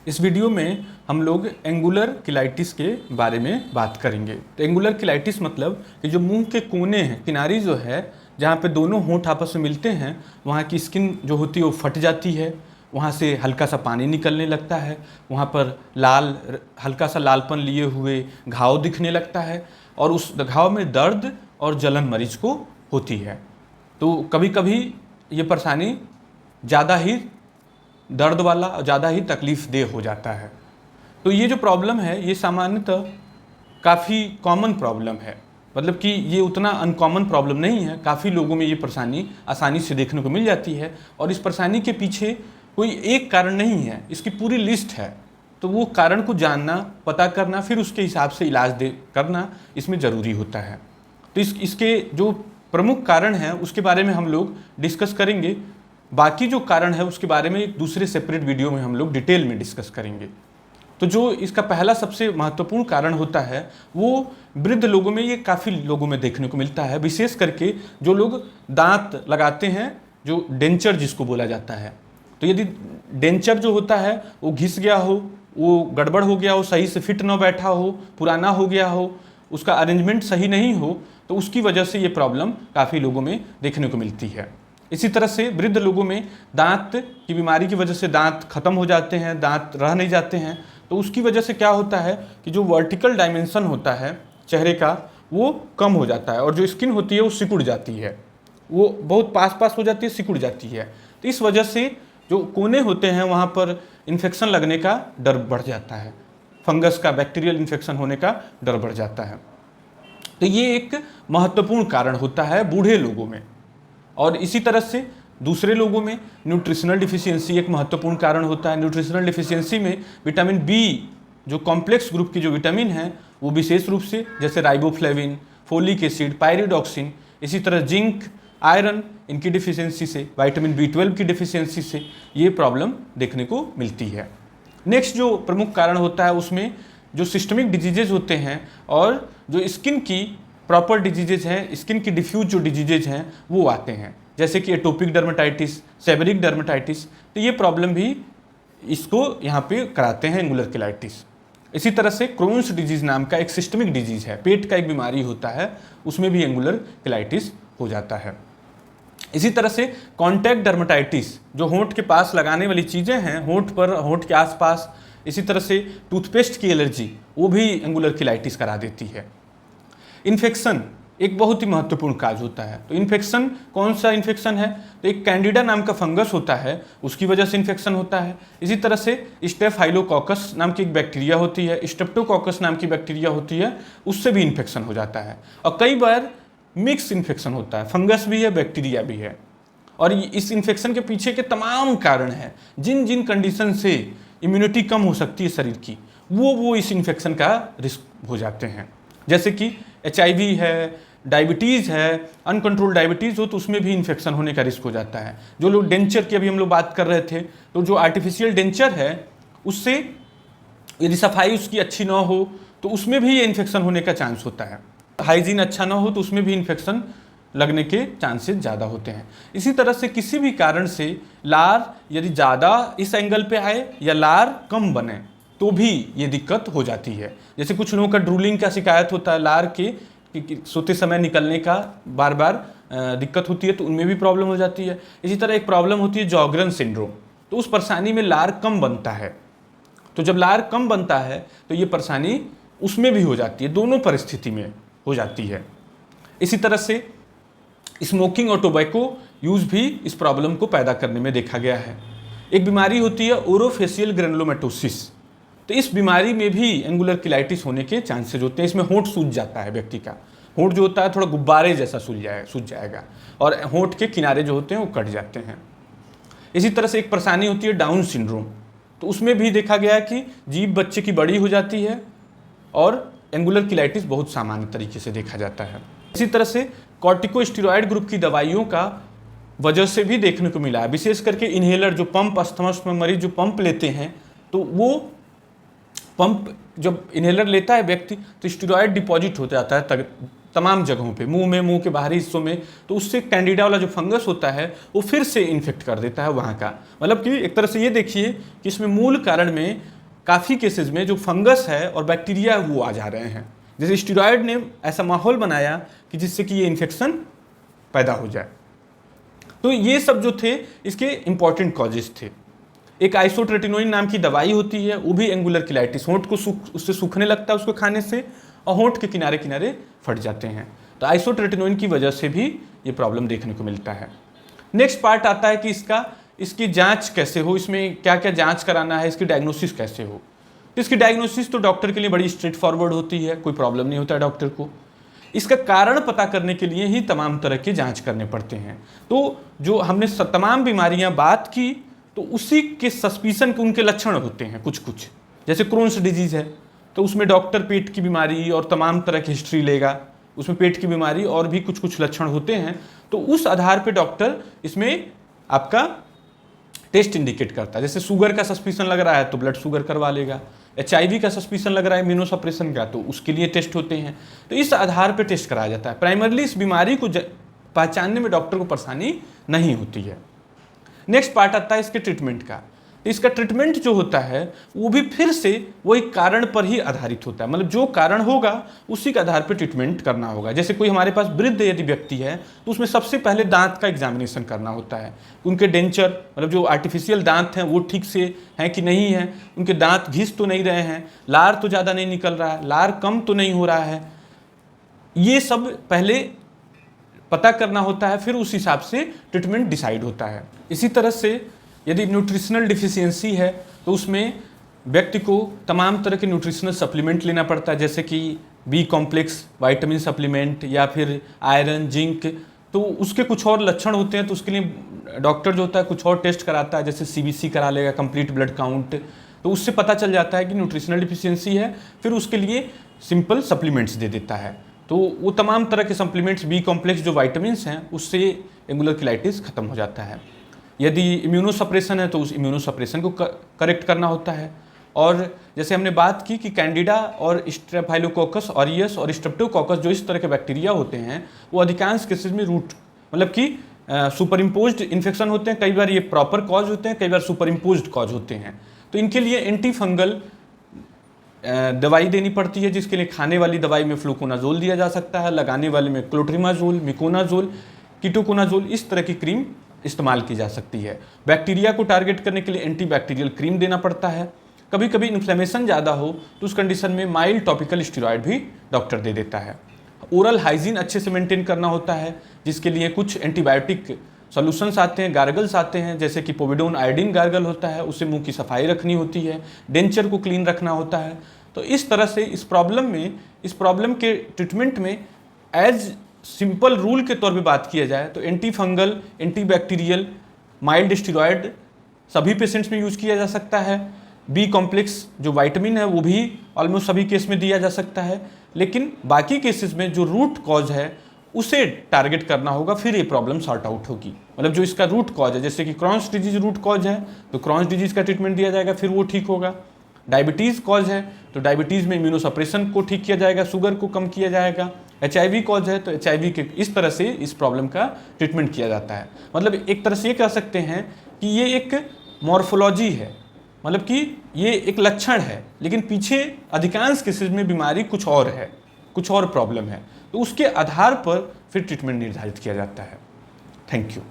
इस वीडियो में हम लोग एंगुलर किलाइटिस के बारे में बात करेंगे। तो एंगुलर किलाइटिस मतलब कि जो मुंह के कोने हैं, किनारी जो है, जहाँ पे दोनों होंठ आपस में मिलते हैं, वहाँ की स्किन जो होती है वो फट जाती है, वहाँ से हल्का सा पानी निकलने लगता है, वहाँ पर हल्का सा लालपन लिए हुए घाव दिखने लगता है और उस घाव में दर्द और जलन मरीज को होती है। तो कभी कभी ये परेशानी ज़्यादा ही दर्द वाला और ज़्यादा ही तकलीफ देह हो जाता है। तो ये जो प्रॉब्लम है ये सामान्यतः काफ़ी कॉमन प्रॉब्लम है, मतलब कि ये उतना अनकॉमन प्रॉब्लम नहीं है। काफ़ी लोगों में ये परेशानी आसानी से देखने को मिल जाती है और इस परेशानी के पीछे कोई एक कारण नहीं है, इसकी पूरी लिस्ट है। तो वो कारण को जानना, पता करना, फिर उसके हिसाब से इलाज करना इसमें ज़रूरी होता है। तो इसके जो प्रमुख कारण हैं उसके बारे में हम लोग डिस्कस करेंगे। बाकी जो कारण है उसके बारे में एक दूसरे सेपरेट वीडियो में हम लोग डिटेल में डिस्कस करेंगे। तो जो इसका पहला सबसे महत्वपूर्ण कारण होता है वो वृद्ध लोगों में, ये काफ़ी लोगों में देखने को मिलता है, विशेष करके जो लोग दांत लगाते हैं, जो डेंचर जिसको बोला जाता है। तो यदि डेंचर जो होता है वो घिस गया हो, वो गड़बड़ हो गया हो, सही से फिट ना बैठा हो, पुराना हो गया हो, उसका अरेंजमेंट सही नहीं हो, तो उसकी वजह से ये प्रॉब्लम काफ़ी लोगों में देखने को मिलती है। इसी तरह से वृद्ध लोगों में दांत की बीमारी की वजह से दांत खत्म हो जाते हैं, दांत रह नहीं जाते हैं। तो उसकी वजह से क्या होता है कि जो वर्टिकल डायमेंशन होता है चेहरे का वो कम हो जाता है और जो स्किन होती है वो सिकुड़ जाती है, वो बहुत पास हो जाती है, सिकुड़ जाती है। तो इस वजह से जो कोने होते हैं वहाँ पर इन्फेक्शन लगने का डर बढ़ जाता है, फंगस का, बैक्टीरियल इन्फेक्शन होने का डर बढ़ जाता है। तो ये एक महत्वपूर्ण कारण होता है बूढ़े लोगों में। और इसी तरह से दूसरे लोगों में न्यूट्रिशनल डिफिशियंसी एक महत्वपूर्ण कारण होता है। न्यूट्रिशनल डिफिशियंसी में विटामिन बी, जो कॉम्प्लेक्स ग्रुप की जो विटामिन है वो विशेष रूप से, जैसे राइबोफ्लेविन, फोलिक एसिड, पायरिडॉक्सिन, इसी तरह जिंक, आयरन, इनकी डिफिशियंसी से, विटामिन B12 की डिफिशियंसी से ये प्रॉब्लम देखने को मिलती है। नेक्स्ट जो प्रमुख कारण होता है उसमें जो सिस्टमिक डिजीजेज होते हैं और जो स्किन की प्रॉपर डिजीजेज हैं, स्किन की डिफ्यूज जो डिजीजेज हैं वो आते हैं, जैसे कि एटोपिक डर्मेटाइटिस, सेबरिक डर्मेटाइटिस। तो ये प्रॉब्लम भी इसको यहाँ पे कराते हैं एंगुलर किलाइटिस। इसी तरह से क्रोन्स डिजीज नाम का एक सिस्टमिक डिजीज है, पेट का एक बीमारी होता है, उसमें भी एंगुलर किलाइटिस हो जाता है। इसी तरह से कॉन्टैक्ट डर्मेटाइटिस, जो होंठ के पास लगाने वाली चीज़ें हैं, होंठ पर, होंठ के आसपास, इसी तरह से टूथपेस्ट की एलर्जी, वो भी एंगुलर किलाइटिस करा देती है। इन्फेक्शन एक बहुत ही महत्वपूर्ण काज होता है। तो इन्फेक्शन कौन सा इन्फेक्शन है? तो एक कैंडिडा नाम का फंगस होता है, उसकी वजह से इन्फेक्शन होता है। इसी तरह से स्टेफाइलोकोकस नाम की एक बैक्टीरिया होती है, स्ट्रेप्टोकोकस नाम की बैक्टीरिया होती है, उससे भी इन्फेक्शन हो जाता है। और कई बार मिक्स इन्फेक्शन होता है, फंगस भी है, बैक्टीरिया भी है। और इस इन्फेक्शन के पीछे के तमाम कारण हैं, जिन जिन कंडीशन से इम्यूनिटी कम हो सकती है शरीर की, वो इस इन्फेक्शन का रिस्क हो जाते हैं। जैसे कि HIV है, डायबिटीज़ है, अनकंट्रोल डायबिटीज़ हो तो उसमें भी इन्फेक्शन होने का रिस्क हो जाता है। जो लोग डेंचर की अभी हम लोग बात कर रहे थे, तो जो आर्टिफिशियल डेंचर है उससे यदि सफाई उसकी अच्छी ना हो तो उसमें भी ये इन्फेक्शन होने का चांस होता है। हाइजीन अच्छा ना हो तो उसमें भी इन्फेक्शन लगने के चांसेस ज़्यादा होते हैं। इसी तरह से किसी भी कारण से लार यदि ज़्यादा इस एंगल पे आए या लार कम बने तो भी ये दिक्कत हो जाती है। जैसे कुछ लोगों का ड्रूलिंग का शिकायत होता है, लार के सोते समय निकलने का बार बार दिक्कत होती है, तो उनमें भी प्रॉब्लम हो जाती है। इसी तरह एक प्रॉब्लम होती है जॉगरन सिंड्रोम, तो उस परेशानी में लार कम बनता है। तो जब लार कम बनता है तो ये परेशानी उसमें भी हो जाती है, दोनों परिस्थिति में हो जाती है। इसी तरह से स्मोकिंग और टोबैको यूज़ भी इस प्रॉब्लम को पैदा करने में देखा गया है। एक बीमारी होती है ओरोफेशियल ग्रेनुलोमेटोसिस, तो इस बीमारी में भी एंगुलर किलाइटिस होने के चांसेस होते हैं। इसमें होंठ सूज जाता है, व्यक्ति का होंठ जो होता है थोड़ा गुब्बारे जैसा सूज जाएगा और होंठ के किनारे जो होते हैं वो कट जाते हैं। इसी तरह से एक परेशानी होती है डाउन सिंड्रोम, तो उसमें भी देखा गया है कि जीभ बच्चे की बड़ी हो जाती है और एंगुलर किलाइटिस बहुत सामान्य तरीके से देखा जाता है। इसी तरह से कॉर्टिकोस्टेरॉइड ग्रुप की दवाइयों का वजह से भी देखने को मिला है, विशेष करके इन्हेलर, जो पंप, अस्थमा में मरीज जो पंप लेते हैं, तो वो पंप जब इन्हेलर लेता है व्यक्ति तो स्टेरॉइड डिपॉजिट हो जाता है तमाम जगहों पे, मुंह में, मुंह के बाहरी हिस्सों में, तो उससे कैंडिडा वाला जो फंगस होता है वो फिर से इन्फेक्ट कर देता है वहाँ का। मतलब कि एक तरह से ये देखिए कि इसमें मूल कारण में काफ़ी केसेस में जो फंगस है और बैक्टीरिया वो आ जा रहे हैं। जैसे स्टेरॉयड ने ऐसा माहौल बनाया कि जिससे कि ये इन्फेक्शन पैदा हो जाए। तो ये सब जो थे इसके इंपॉर्टेंट कॉजेज थे। एक आइसोट्रेटिनोइन नाम की दवाई होती है, वो भी एंगुलर किलाइटिस, होंठ को उससे सूखने लगता है उसको खाने से, और होंठ के किनारे किनारे फट जाते हैं। तो आइसोट्रेटिनोइन की वजह से भी ये प्रॉब्लम देखने को मिलता है। नेक्स्ट पार्ट आता है कि इसकी जांच कैसे हो, इसमें क्या क्या जांच कराना है, इसकी डायग्नोसिस कैसे हो। तो इसकी डायग्नोसिस तो डॉक्टर के लिए बड़ी स्ट्रेट फॉरवर्ड होती है, कोई प्रॉब्लम नहीं होता है डॉक्टर को। इसका कारण पता करने के लिए ही तमाम तरह के जांच करने पड़ते हैं। तो जो हमने तमाम बीमारियां बात की, तो उसी के सस्पिशन के उनके लक्षण होते हैं कुछ कुछ। जैसे क्रोन्स डिजीज़ है तो उसमें डॉक्टर पेट की बीमारी और तमाम तरह की हिस्ट्री लेगा, उसमें पेट की बीमारी और भी कुछ कुछ लक्षण होते हैं, तो उस आधार पे डॉक्टर इसमें आपका टेस्ट इंडिकेट करता है। जैसे शुगर का सस्पिशन लग रहा है तो ब्लड शुगर करवा लेगा, HIV का सस्पिशन लग रहा है इम्यूनोसप्रेशन का, तो उसके लिए टेस्ट होते हैं। तो इस आधार पर टेस्ट कराया जाता है। प्राइमरली इस बीमारी को पहचानने में डॉक्टर को परेशानी नहीं होती है। नेक्स्ट पार्ट आता है इसके ट्रीटमेंट का। तो इसका ट्रीटमेंट जो होता है वो भी फिर से वही कारण पर ही आधारित होता है, मतलब जो कारण होगा उसी के आधार पर ट्रीटमेंट करना होगा। जैसे कोई हमारे पास वृद्ध यदि व्यक्ति है तो उसमें सबसे पहले दांत का एग्जामिनेशन करना होता है, उनके डेंचर मतलब जो आर्टिफिशियल दांत हैं वो ठीक से हैं कि नहीं है, उनके दांत घिस तो नहीं रहे हैं, लार तो ज़्यादा नहीं निकल रहा है, लार कम तो नहीं हो रहा है, ये सब पहले पता करना होता है, फिर उस हिसाब से ट्रीटमेंट डिसाइड होता है। इसी तरह से यदि न्यूट्रिशनल डिफिशियंसी है तो उसमें व्यक्ति को तमाम तरह के न्यूट्रिशनल सप्लीमेंट लेना पड़ता है, जैसे कि B कॉम्प्लेक्स विटामिन सप्लीमेंट या फिर आयरन, जिंक। तो उसके कुछ और लक्षण होते हैं, तो उसके लिए डॉक्टर जो होता है कुछ और टेस्ट कराता है, जैसे CBC करा लेगा, कंप्लीट ब्लड काउंट। तो उससे पता चल जाता है कि न्यूट्रिशनल डिफिशियंसी है, फिर उसके लिए सिंपल सप्लीमेंट्स दे देता है। तो वो तमाम तरह के सप्लीमेंट्स B कॉम्प्लेक्स जो विटामिन्स हैं उससे एंगुलर किलाइटिस खत्म हो जाता है। यदि इम्यूनोसप्रेशन है तो उस इम्यूनोसप्रेशन को करेक्ट करना होता है। और जैसे हमने बात की कि कैंडिडा और स्ट्रेप्टाइलोकोकस ऑरियस और स्ट्रेप्टोकोकस जो इस तरह के बैक्टीरिया होते हैं वो अधिकांश केसेस में रूट मतलब कि सुपर इम्पोज्ड इन्फेक्शन होते हैं। कई बार ये प्रॉपर कॉज होते हैं, कई बार सुपर इम्पोज्ड कॉज होते हैं। तो इनके लिए एंटी फंगल दवाई देनी पड़ती है, जिसके लिए खाने वाली दवाई में फ्लूकोनाजोल दिया जा सकता है, लगाने वाले में क्लोट्रिमाजोल, मिकोनाजोल, कीटोकोनाजोल, इस तरह की क्रीम इस्तेमाल की जा सकती है। बैक्टीरिया को टारगेट करने के लिए एंटीबैक्टीरियल क्रीम देना पड़ता है। कभी कभी इन्फ्लेमेशन ज़्यादा हो तो उस कंडीशन में माइल्ड टॉपिकल स्टेरॉयड भी डॉक्टर दे देता है। ओरल हाइजीन अच्छे से मेंटेन करना होता है, जिसके लिए कुछ एंटीबायोटिक सॉल्यूशंस आते हैं, गार्गल्स आते हैं, जैसे कि पोविडोन आयोडीन गार्गल होता है, उससे मुंह की सफाई रखनी होती है, डेंचर को क्लीन रखना होता है। तो इस तरह से इस प्रॉब्लम के ट्रीटमेंट में एज सिंपल रूल के तौर पे बात किया जाए तो anti fungal, anti bacterial, mild steroid सभी पेशेंट्स में यूज किया जा सकता है। B कॉम्प्लेक्स जो विटामिन है वो भी ऑलमोस्ट सभी केस में दिया जा सकता है, लेकिन बाकी केसेस में जो रूट कॉज है उसे टारगेट करना होगा, फिर ये प्रॉब्लम सॉर्ट आउट होगी। मतलब जो इसका रूट कॉज है, जैसे कि क्रॉन्स डिजीज रूट कॉज है तो क्रॉन्स डिजीज का ट्रीटमेंट दिया जाएगा, फिर वो ठीक होगा। डायबिटीज़ कॉज है तो डायबिटीज़ में इम्यूनोसप्रेशन को ठीक किया जाएगा, शुगर को कम किया जाएगा। HIV कॉज है तो HIV के इस तरह से इस प्रॉब्लम का ट्रीटमेंट किया जाता है। मतलब एक तरह से ये कह सकते हैं कि ये एक मॉर्फोलॉजी है, मतलब कि ये एक लक्षण है, लेकिन पीछे अधिकांश केसेस में बीमारी कुछ और है, कुछ और प्रॉब्लम है, तो उसके आधार पर फिर ट्रीटमेंट निर्धारित किया जाता है। Thank you.